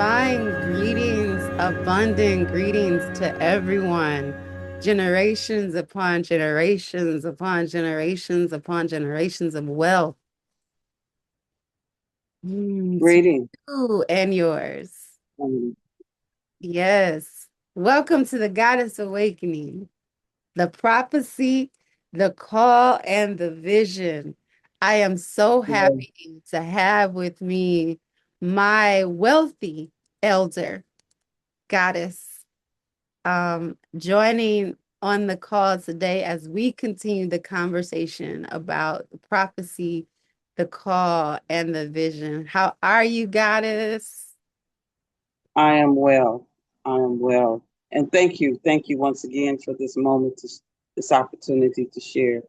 Divine greetings, abundant greetings to everyone. Generations upon generations upon generations upon generations of wealth to Greeting. you and yours. Um, Yes. Welcome to the Goddess Awakening, the prophecy, the call, and the vision. I am so yeah, happy to have with me my wealthy elder goddess joining on the call today as we continue the conversation about the prophecy, the call, and the vision. How are you, goddess? I am well. I am well. And thank you. Thank you once again for this moment, this opportunity to share,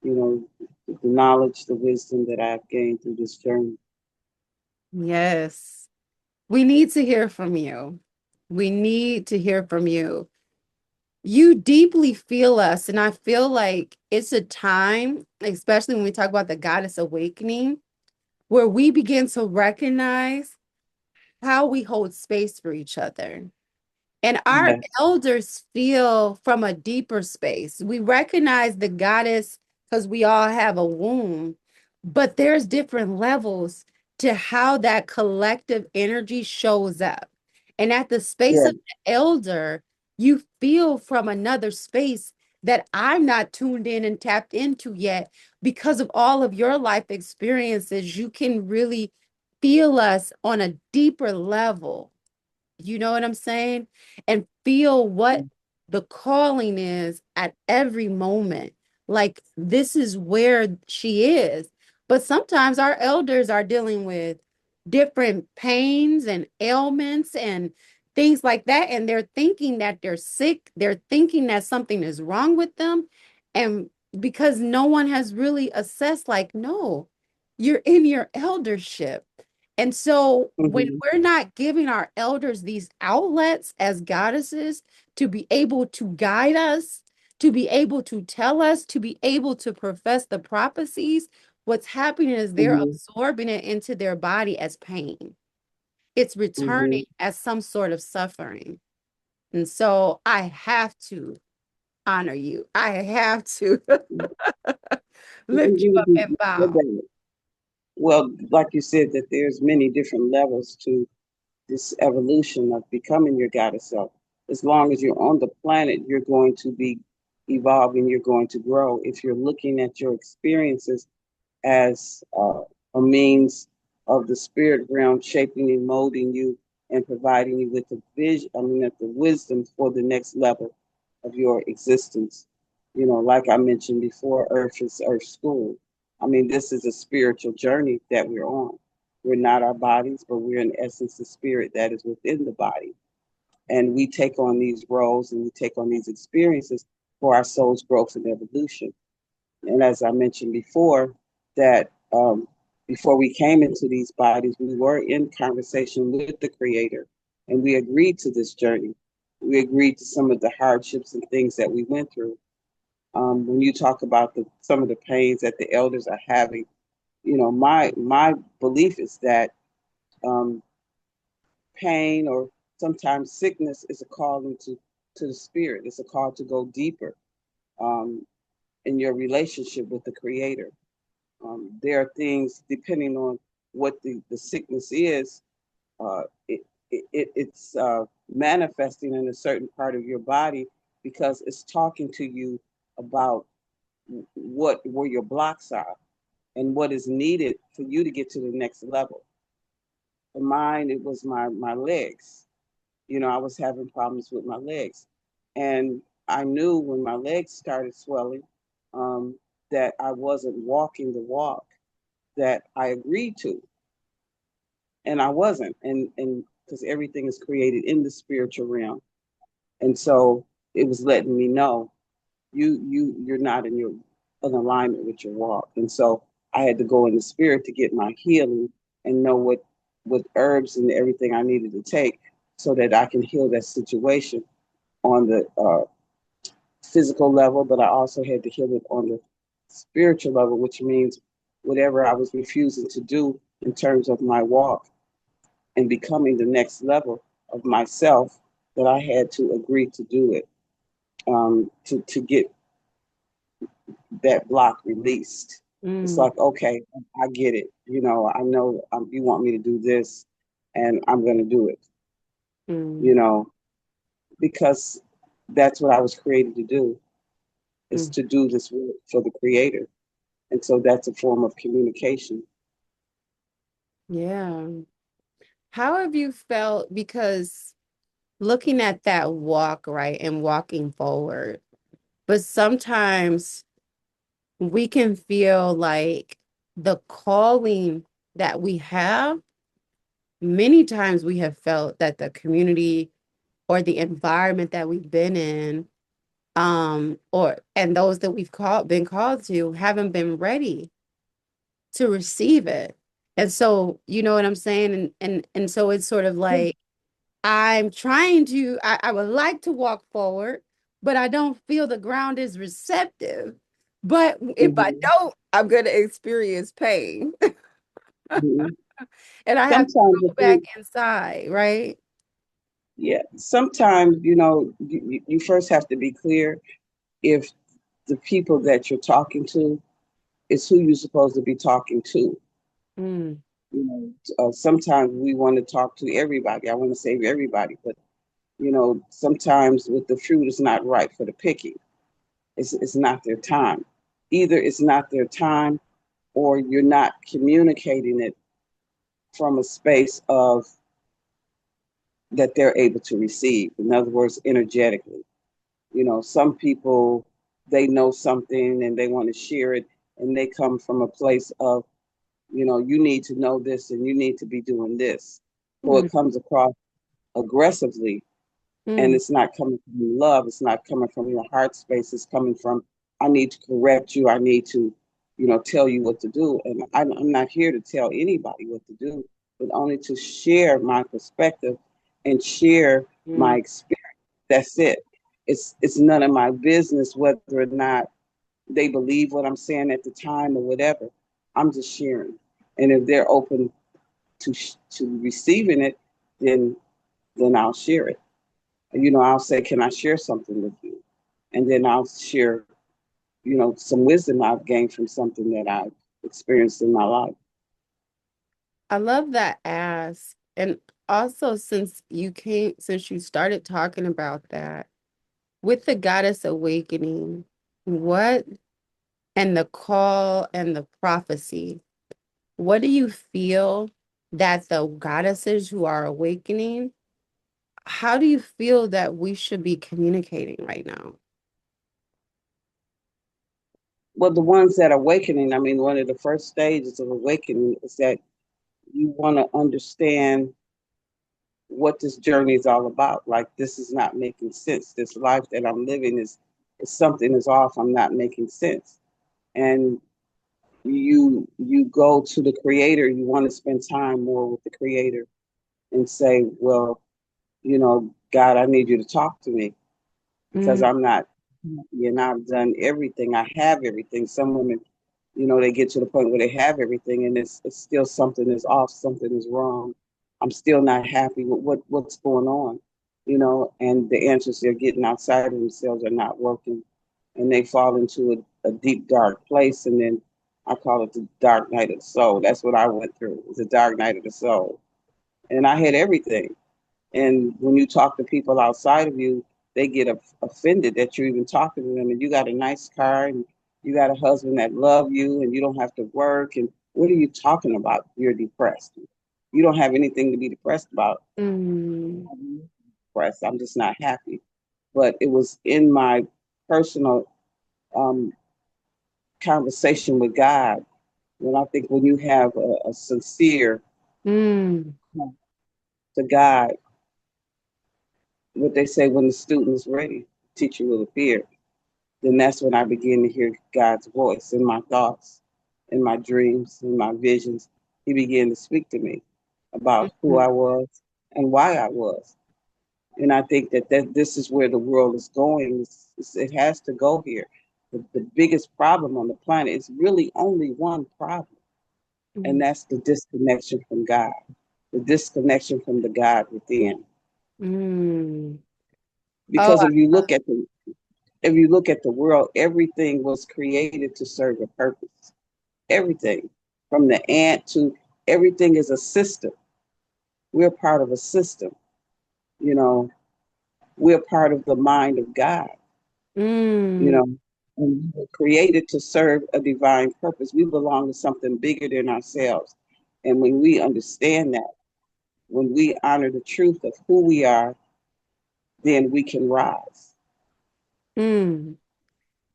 you know, the knowledge, the wisdom that I've gained through this journey. Yes, we need to hear from you. We need to hear from you. You deeply feel us, and I feel like it's a time, especially when we talk about the goddess awakening, where we begin to recognize how we hold space for each other. And our Yes. elders feel from a deeper space. We recognize the goddess because we all have a womb, but there's different levels to how that collective energy shows up. And at the space Yeah. of the elder, you feel from another space that I'm not tuned in and tapped into yet because of all of your life experiences. You can really feel us on a deeper level. You know what I'm saying? And feel what the calling is at every moment. Like this is where she is. But sometimes our elders are dealing with different pains and ailments and things like that. And they're thinking that they're sick. They're thinking that something is wrong with them. And because no one has really assessed, like, no, you're in your eldership. And so when Hmm. we're not giving our elders these outlets as goddesses to be able to guide us, to be able to tell us, to be able to profess the prophecies, what's happening is they're Hmm. absorbing it into their body as pain. It's Hmm. returning as some sort of suffering. And so I have to honor you. I have to lift you up and bow. Well, like you said, that there's many different levels to this evolution of becoming your goddess self. As long as you're on the planet, you're going to be evolving, you're going to grow. If you're looking at your experiences as a means of the spirit realm shaping and molding you and providing you with the vision, the wisdom for the next level of your existence. You know, like I mentioned before, Earth is Earth school. This is a spiritual journey that we're on. We're not our bodies, but we're in essence the spirit that is within the body. And we take on these roles and we take on these experiences for our soul's growth and evolution. And as I mentioned before, that before we came into these bodies, we were in conversation with the Creator, and we agreed to this journey. We agreed to some of the hardships and things that we went through. When you talk about some of the pains that the elders are having, my belief is that um, pain or sometimes sickness is a calling to the spirit. It's a call to go deeper um, in your relationship with the Creator. There are things depending on what the sickness is, uh, it, it's manifesting in a certain part of your body because it's talking to you about what where your blocks are and what is needed for you to get to the next level. For mine, it was my legs. I was having problems with my legs, and I knew when my legs started swelling um, that I wasn't walking the walk that I agreed to, and I wasn't, and because everything is created in the spiritual realm, and so it was letting me know you're not in alignment with your walk, and so I had to go in the spirit to get my healing and know what herbs and everything I needed to take so that I can heal that situation on the physical level, but I also had to heal it on the spiritual level, which means whatever I was refusing to do in terms of my walk and becoming the next level of myself, that I had to agree to do it, to get that block released. It's Mm, like, okay, I get it. I know, you want me to do this, and I'm going to do it, you mm, know, because that's what I was created to do, is mm. to do this work for the Creator. And so that's a form of communication. Yeah. How have you felt? Because looking at that walk, right, and walking forward, but sometimes we can feel like the calling that we have, many times we have felt that the community or the environment that we've been in, or and those that been called to haven't been ready to receive it. And so, you know what I'm saying? And so it's sort of like I would like to walk forward, but I don't feel the ground is receptive. But if I Hmm. don't, I'm going to experience pain. Hmm. And I have to Sometimes go back inside, right? yeah, sometimes, you first have to be clear if the people that you're talking to is who you're supposed to be talking to. Mm, Sometimes we want to talk to everybody. I want to save everybody, but sometimes with the fruit, it's not right for the picking. It's not their time. Either it's not their time, or you're not communicating it from a space of that they're able to receive. In other words, energetically. Some people, they know something and they want to share it, and they come from a place of, you need to know this and you need to be doing this. So mm, it comes across aggressively, and mm, it's not coming from love. It's not coming from your heart space. It's coming from, I need to correct you. I need to, tell you what to do. And I'm not here to tell anybody what to do, but only to share my perspective and share my mm. experience. That's it. It's none of my business whether or not they believe what I'm saying at the time or whatever. I'm just sharing. And if they're open to receiving it, then I'll share it. I'll say, can I share something with you? And then I'll share, some wisdom I've gained from something that I've experienced in my life. I love that ask. And also, since you started talking about that, with the goddess awakening, what and the call and the prophecy, what do you feel that the goddesses who are awakening, how do you feel that we should be communicating right now? Well, the ones that are awakening, I mean, one of the first stages of awakening is that you want to understand what this journey is all about. Like, this is not making sense. This life that I'm living is something is off. I'm not making sense. And you go to the creator. You want to spend time more with the creator and say, well, God, I need you to talk to me because Mm, I'm not, I've done everything. I have everything. Some women, they get to the point where they have everything, and it's still something is off, something is wrong. I'm still not happy with what's going on, and the answers they're getting outside of themselves are not working, and they fall into a deep, dark place. And then I call it the dark night of the soul. That's what I went through. It was a dark night of the soul. And I had everything. And when you talk to people outside of you, they get offended that you're even talking to them. And you got a nice car, and you got a husband that love you, and you don't have to work. And what are you talking about? You're depressed. You don't have anything to be depressed about. mm, I'm depressed. I'm just not happy. But it was in my personal um, conversation with God. And I think when you have a sincere mm, to God, what they say, when the student is ready, the teacher will appear. Then that's when I begin to hear God's voice in my thoughts, in my dreams, in my visions. He began to speak to me about who mm, I was and why I was. And I think that this is where the world is going. It has to go here. The biggest problem on the planet is really only one problem, and mm. that's the disconnection from God. the disconnection from the God within. Mm. Oh, Because if you look at the world, everything was created to serve a purpose. Everything, from the ant to everything, is a system. We're part of a system. You know, we're part of the mind of God. You mm, know, and we were created to serve a divine purpose. We belong to something bigger than ourselves. And when we understand that, when we honor the truth of who we are, then we can rise. mm.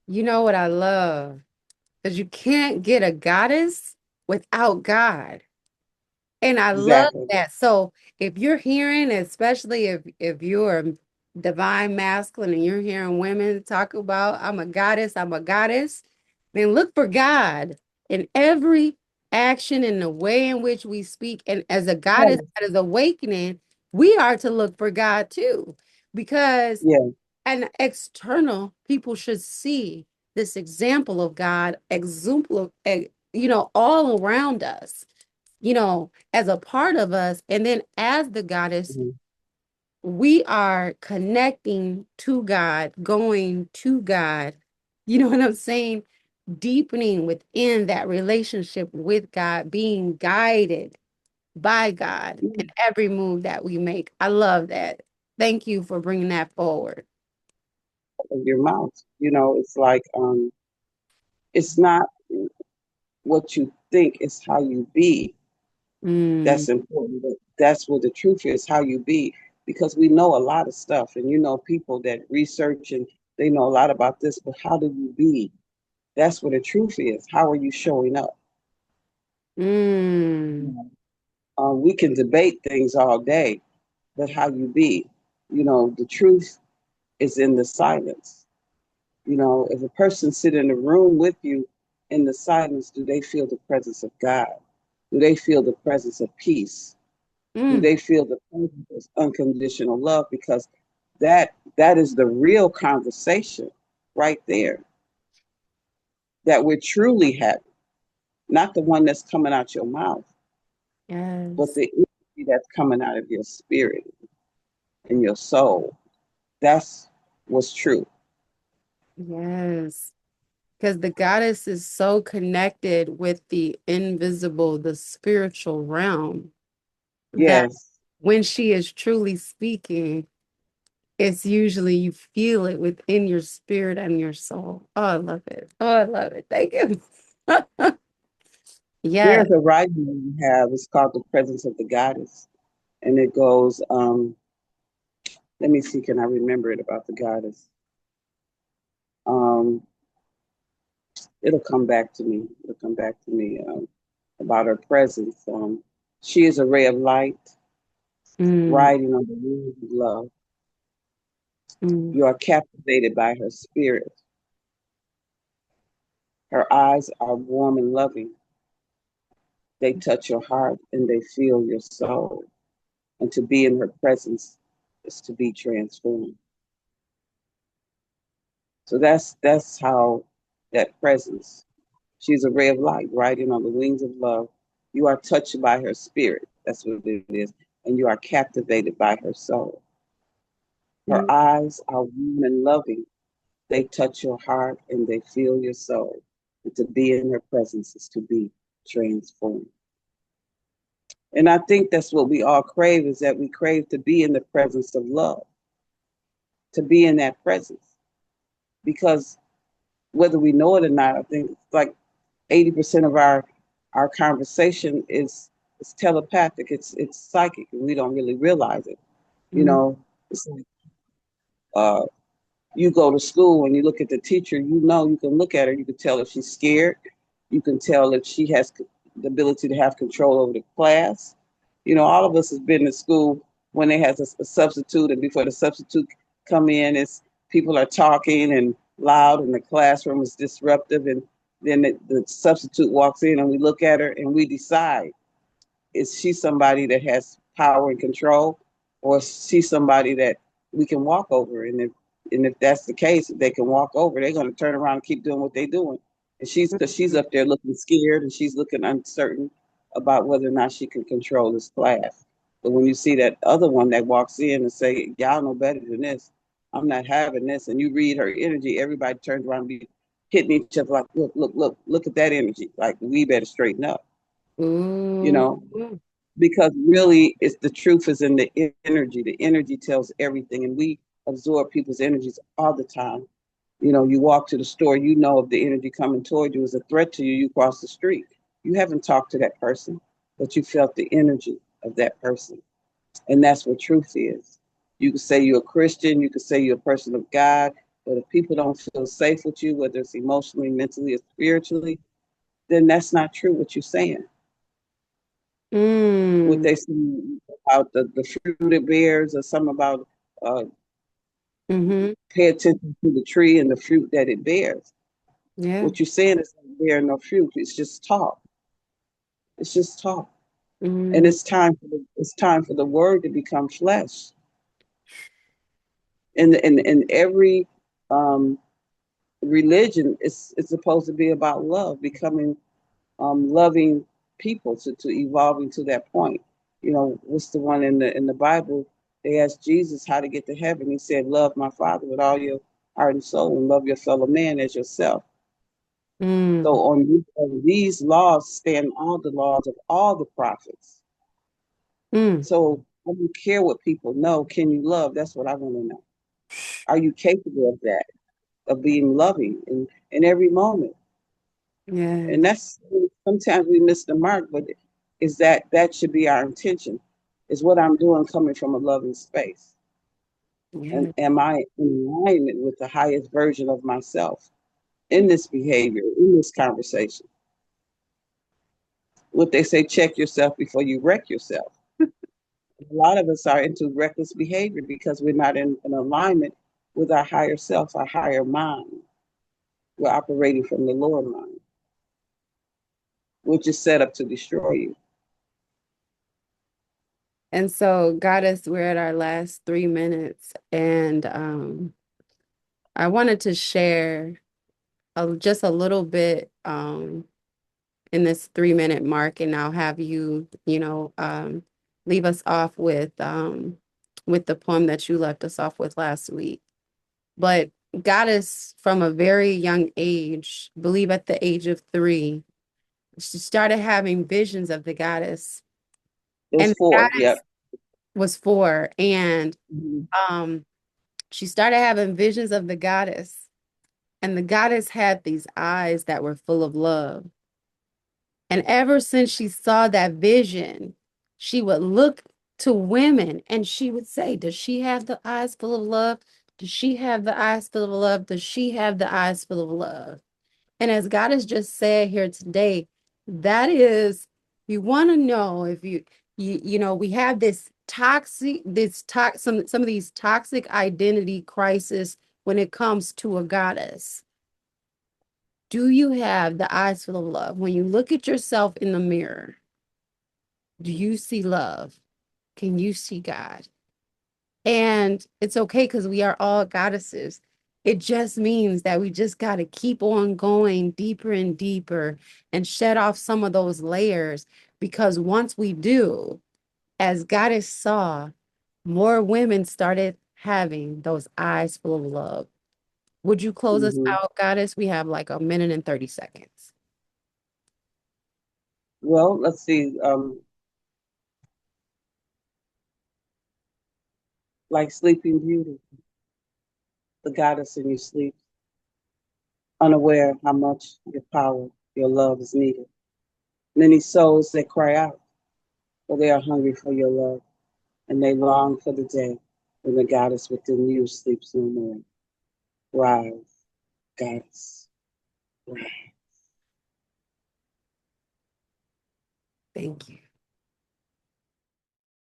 You know what I love? Because you can't get a goddess without God. And I love Exactly. that. So if you're hearing, especially if you're a divine masculine and you're hearing women talk about I'm a goddess, then look for God in every action and the way in which we speak. And as a goddess Yes. that is awakening, we are to look for God too. Because Yeah. an external people should see this example of God, example, all around us, as a part of us. And then as the goddess, Mhm. we are connecting to God, going to God. You know what I'm saying? Deepening within that relationship with God, being guided by God in every move that we make. I love that. Thank you for bringing that forward. Of your mouth. It's like it's not what you think, it's how you be. Mm, That's important. That's what the truth is, how you be. Because we know a lot of stuff, and people that research and they know a lot about this, but how do you be? That's what the truth is. How are you showing up? mm, We can debate things all day, but how you be? The truth is in the silence. If a person sit in a room with you in the silence, do they feel the presence of God? Do they feel the presence of peace? Do mm. they feel the presence of unconditional love? Because that is the real conversation right there that we're truly having, not the one that's coming out your mouth, but Yes, the energy that's coming out of your spirit and your soul. That's what's true. yes. Because the goddess is so connected with the invisible, the spiritual realm, that Yes. when she is truly speaking, it's usually you feel it within your spirit and your soul. Oh, I love it. Oh, I love it. Thank you. Yes. There's a writing that we have. It's called The Presence of the Goddess. And it goes, let me see, can I remember it about the goddess? Um, it'll come back to me. It'll come back to me about her presence. She is a ray of light Mm, riding on the wings of love. mm, You are captivated by her spirit. Her eyes are warm and loving. They touch your heart and they feel your soul. And to be in her presence is to be transformed. So that's how that presence. She's a ray of light riding on the wings of love. You are touched by her spirit. That's what it is. And you are captivated by her soul. Her mm. eyes are warm and loving. They touch your heart and they feel your soul. And to be in her presence is to be transformed. And I think that's what we all crave, is that we crave to be in the presence of love, to be in that presence. Because whether we know it or not, I think it's like 80% of our conversation is telepathic. It's psychic, and we don't really realize it. You Mm, know, it's like, uh, you go to school and you look at the teacher. You can look at her. You can tell if she's scared. You can tell if she has the ability to have control over the class. All of us has been to school when they has a substitute, and before the substitute come in, it's people are talking and loud, and the classroom is disruptive, and then the substitute walks in, and we look at her and we decide, is she somebody that has power and control, or is she somebody that we can walk over? And if that's the case, if they can walk over, they're going to turn around and keep doing what they're doing. And because she's mm, up there looking scared and she's looking uncertain, about whether or not she can control this class. But when you see that other one that walks in and say, y'all know better than this, I'm not having this, and you read her energy, everybody turns around and be hitting each other like, look, look, look, look at that energy. Like, we better straighten up, you Ooh. know, because really it's the truth is in the energy. The energy tells everything, and we absorb people's energies all the time. You know, you walk to the store, you know if the energy coming toward you is a threat to you, you cross the street. You haven't talked to that person, but you felt the energy of that person. And that's what truth is. You can say you're a Christian, you can say you're a person of God, but if people don't feel safe with you, whether it's emotionally, mentally, or spiritually, then that's not true what you're saying. What Mm. they say about the fruit it bears, or something about uh, Mm-hmm. pay attention to the tree and the fruit that it bears. Yeah. What you're saying is not bearing no fruit. It's just talk. It's just talk. And Mm. it's time for the word to become flesh. And every um, religion is it's supposed to be about love, becoming loving people to evolving to that point. You know, what's the one in the Bible? They asked Jesus how to get to heaven. He said, "Love my Father with all your heart and soul, and love your fellow man as yourself." So Mm. on these laws stand all the laws of all the prophets. Mm. So I don't care what people know. Can you love? That's what I want to know. Are you capable of that? Of being loving in every moment? And Yes. that's sometimes we miss the mark, but is that should be our intention? Is what I'm doing coming from a loving space? And Yeah. am I in alignment with the highest version of myself in this behavior, in this conversation? What they say, check yourself before you wreck yourself. A lot of us are into reckless behavior because we're not in alignment with our higher self, our higher mind. We're operating from the lower mind, which is set up to destroy you. And so, Goddess, we're at our last 3 minutes, and I wanted to share just a little bit in this 3 minute mark, and I'll have you, leave us off with the poem that you left us off with last week. But Goddess, from a very young age, I believe at the age of 3, she started having visions of the goddess, It and was the four. goddess Yep. was 4, and Mhm. um, she started having visions of the goddess, and the goddess had these eyes that were full of love. And ever since she saw that vision, she would look to women and she would say, does she have the eyes full of love? Does she have the eyes full of love? Does she have the eyes full of love? And as God has just said here today, that is, you want to know if we have some of these toxic identity crisis when it comes to a goddess. Do you have the eyes full of love? When you look at yourself in the mirror, do you see love? Can you see God? And it's okay because we are all goddesses. It just means that we just got to keep on going deeper and deeper and shed off some of those layers. Because once we do, as Goddess saw, more women started having those eyes full of love. Would you close us Mhm. out, Goddess? We have like a minute and 30 seconds. Well, let's see. Like Sleeping Beauty, the goddess in your sleep, unaware how much your power, your love is needed. Many souls that cry out, for they are hungry for your love, and they long for the day when the goddess within you sleeps no more. Rise, goddess, rise. Thank you.